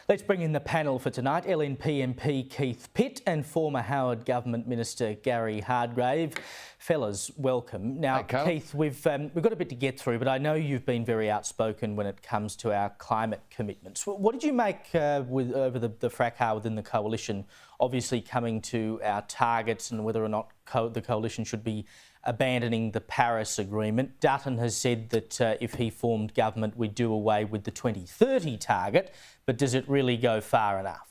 Let's bring in the panel for tonight. LNP MP Keith Pitt and former Howard Government Minister Gary Hardgrave. Fellas, welcome. Now, Keith, we've got a bit to get through, but I know you've been very outspoken when it comes to our climate commitments. What did you make over the fracas within the coalition, obviously coming to our targets and whether or not the coalition should be abandoning the Paris Agreement? Dutton has said that if he formed government, we'd do away with the 2030 target, but does it really go far enough?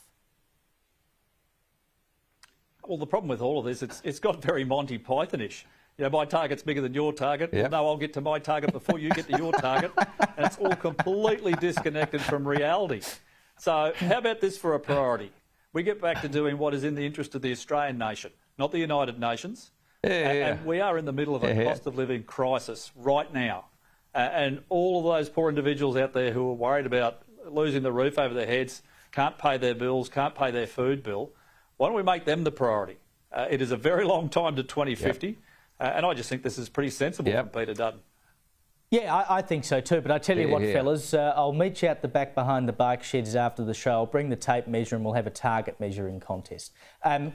Well, the problem with all of this, it's got very Monty Python-ish. You know, my target's bigger than your target. Yep. Well, no, I'll get to my target before you get to your target. And it's all completely disconnected from reality. So how about this for a priority? We get back to doing what is in the interest of the Australian nation, not the United Nations. And we are in the middle of a cost of living crisis right now. And all of those poor individuals out there who are worried about losing the roof over their heads, can't pay their bills, can't pay their food bill, why don't we make them the priority? It is a very long time to 2050, and I just think this is pretty sensible from Peter Dutton. Yeah, I think so too, but I tell you what, fellas, I'll meet you at the back behind the bike sheds after the show. I'll bring the tape measure and we'll have a target measuring contest.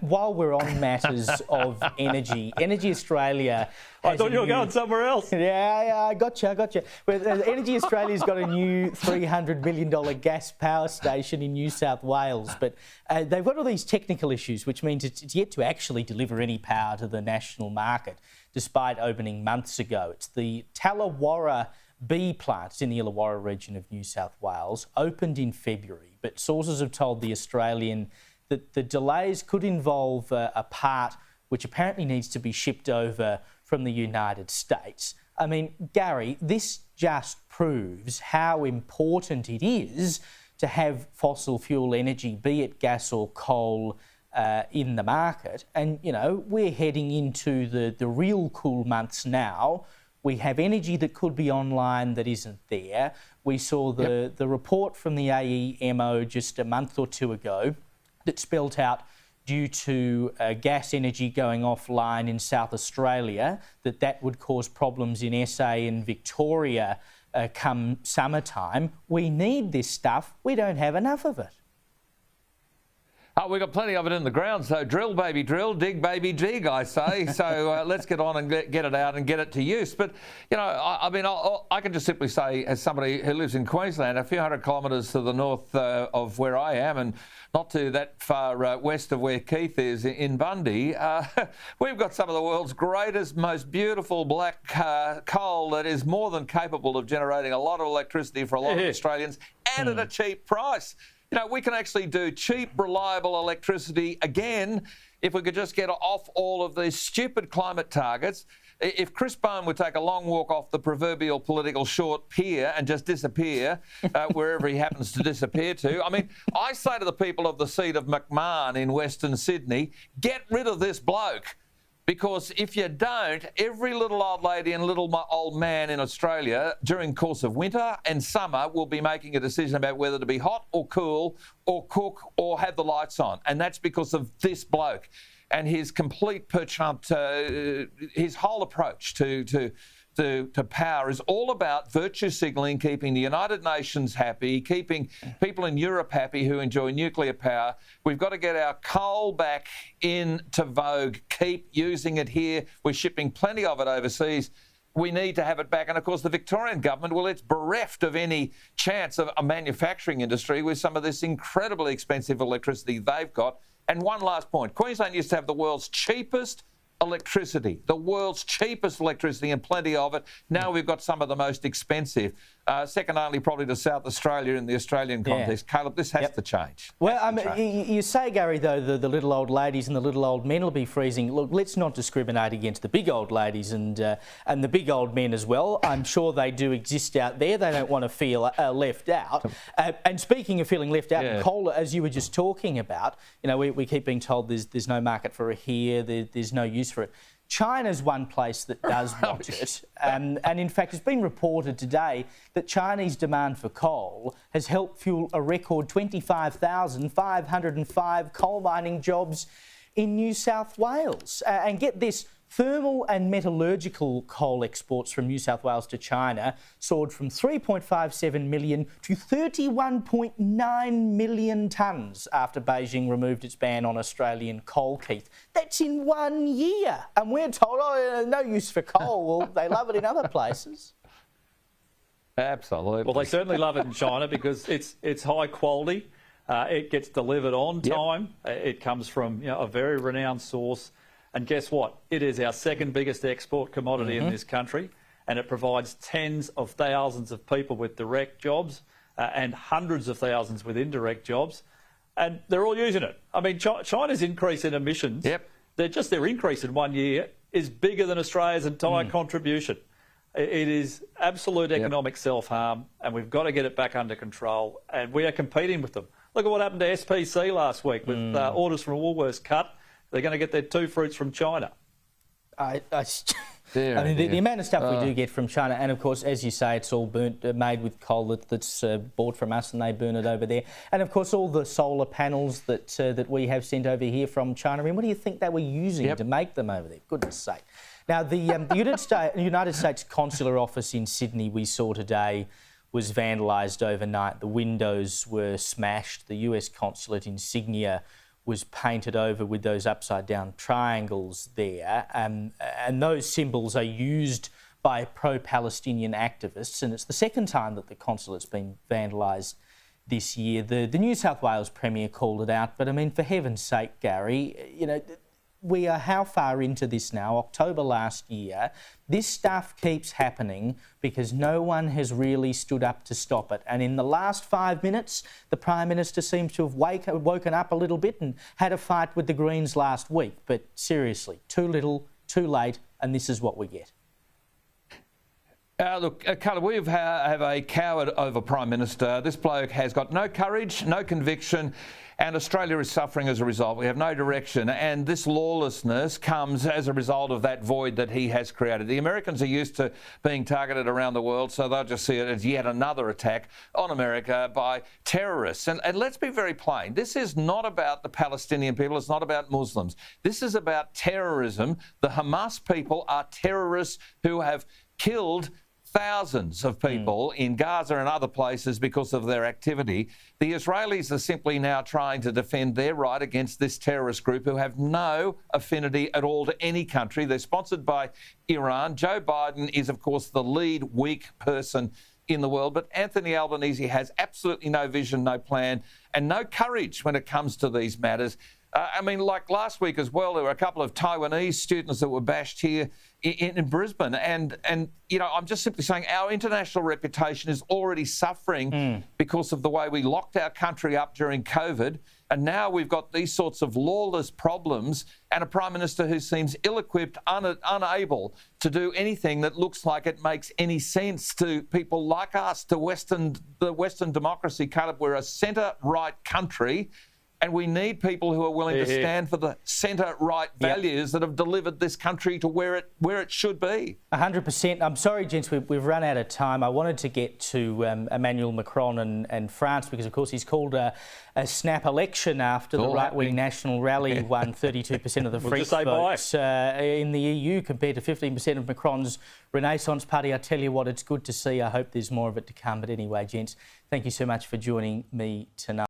While we're on matters of energy, Energy Australia... I thought you were going somewhere else. Yeah, I got you. Well, Energy Australia's got a new $300 million gas power station in New South Wales, but they've got all these technical issues, which means it's yet to actually deliver any power to the national market, despite opening months ago. It's the Tallawarra B plant. It's in the Illawarra region of New South Wales, opened in February, but sources have told the Australian that the delays could involve a part which apparently needs to be shipped over from the United States. I mean, Gary, this just proves how important it is to have fossil fuel energy, be it gas or coal, in the market. And, you know, we're heading into the real cool months now. We have energy that could be online that isn't there. We saw the report from the AEMO just a month or two ago that spelt out, due to gas energy going offline in South Australia, that would cause problems in SA and Victoria come summertime. We need this stuff. We don't have enough of it. We've got plenty of it in the ground, so drill, baby, drill, dig, baby, dig, I say. So let's get on and get it out and get it to use. But, you know, I can just simply say, as somebody who lives in Queensland, a few hundred kilometres to the north of where I am, and not too that far west of where Keith is in Bundy, we've got some of the world's greatest, most beautiful black coal that is more than capable of generating a lot of electricity for a lot of Australians, and at a cheap price. You know, we can actually do cheap, reliable electricity again if we could just get off all of these stupid climate targets. If Chris Bowen would take a long walk off the proverbial political short pier and just disappear wherever he happens to disappear to. I mean, I say to the people of the seat of McMahon in Western Sydney, get rid of this bloke. Because if you don't, every little old lady and little old man in Australia during the course of winter and summer will be making a decision about whether to be hot or cool or cook or have the lights on. And that's because of this bloke and his complete penchant, his whole approach to power is all about virtue signalling, keeping the United Nations happy, keeping people in Europe happy who enjoy nuclear power. We've got to get our coal back into vogue, keep using it here. We're shipping plenty of it overseas. We need to have it back. And, of course, the Victorian government, well, it's bereft of any chance of a manufacturing industry with some of this incredibly expensive electricity they've got. And one last point. Queensland used to have the world's cheapest electricity, and plenty of it. Now we've got some of the most expensive, second only probably to South Australia in the Australian context. Caleb, this has to change. Well, you say, Gary, though, the little old ladies and the little old men will be freezing. Look, let's not discriminate against the big old ladies and the big old men as well. I'm sure they do exist out there. They don't want to feel left out. And speaking of feeling left out, coal, as you were just talking about, you know, we keep being told there's no market for it here, there's no use for it. China's one place that does want it. And in fact, it's been reported today that Chinese demand for coal has helped fuel a record 25,505 coal mining jobs in New South Wales. And get this, thermal and metallurgical coal exports from New South Wales to China soared from 3.57 million to 31.9 million tonnes after Beijing removed its ban on Australian coal, Keith. That's in 1 year. And we're told, oh, no use for coal. Well, they love it in other places. Absolutely. Well, they certainly love it in China because it's high quality. It gets delivered on time. It comes from a very renowned source. And guess what? It is our second biggest export commodity in this country, and it provides tens of thousands of people with direct jobs and hundreds of thousands with indirect jobs, and they're all using it. I mean, China's increase in emissions, their increase in 1 year is bigger than Australia's entire contribution. It is absolute economic self-harm, and we've got to get it back under control, and we are competing with them. Look at what happened to SPC last week with orders from Woolworths cut. They're going to get their 2 fruits from China. I mean, the amount of stuff we do get from China, and of course, as you say, it's all made with coal that's bought from us, and they burn it over there. And of course, all the solar panels that we have sent over here from China. I mean, what do you think they were using to make them over there? Goodness sake! Now, the United States Consular Office in Sydney we saw today was vandalised overnight. The windows were smashed. The US consulate insignia was painted over with those upside-down triangles there. And those symbols are used by pro-Palestinian activists, and it's the second time that the consulate's been vandalised this year. The New South Wales Premier called it out, but I mean, for heaven's sake, Gary, we are how far into this now? October last year. This stuff keeps happening because no one has really stood up to stop it. And in the last 5 minutes, the Prime Minister seems to have woken up a little bit and had a fight with the Greens last week. But seriously, too little, too late, and this is what we get. Look, Carla, we have a coward over Prime Minister. This bloke has got no courage, no conviction, and Australia is suffering as a result. We have no direction, and this lawlessness comes as a result of that void that he has created. The Americans are used to being targeted around the world, so they'll just see it as yet another attack on America by terrorists. And let's be very plain. This is not about the Palestinian people. It's not about Muslims. This is about terrorism. The Hamas people are terrorists who have killed thousands of people in Gaza and other places because of their activity. The Israelis are simply now trying to defend their right against this terrorist group who have no affinity at all to any country. They're sponsored by Iran. Joe Biden is, of course, the lead weak person in the world, but Anthony Albanese has absolutely no vision, no plan, and no courage when it comes to these matters. I mean, like last week as well, there were a couple of Taiwanese students that were bashed here in Brisbane. And I'm just simply saying our international reputation is already suffering because of the way we locked our country up during COVID. And now we've got these sorts of lawless problems and a Prime Minister who seems ill-equipped, unable to do anything that looks like it makes any sense to people like us, to the Western democracy. Caleb, we're a centre-right country, and we need people who are willing to stand for the centre-right values that have delivered this country to where it should be. 100%. I'm sorry, gents, we've run out of time. I wanted to get to Emmanuel Macron and France because, of course, he's called a snap election after the right-wing National Rally won 32% of the French votes in the EU compared to 15% of Macron's Renaissance Party. I tell you what, it's good to see. I hope there's more of it to come. But anyway, gents, thank you so much for joining me tonight.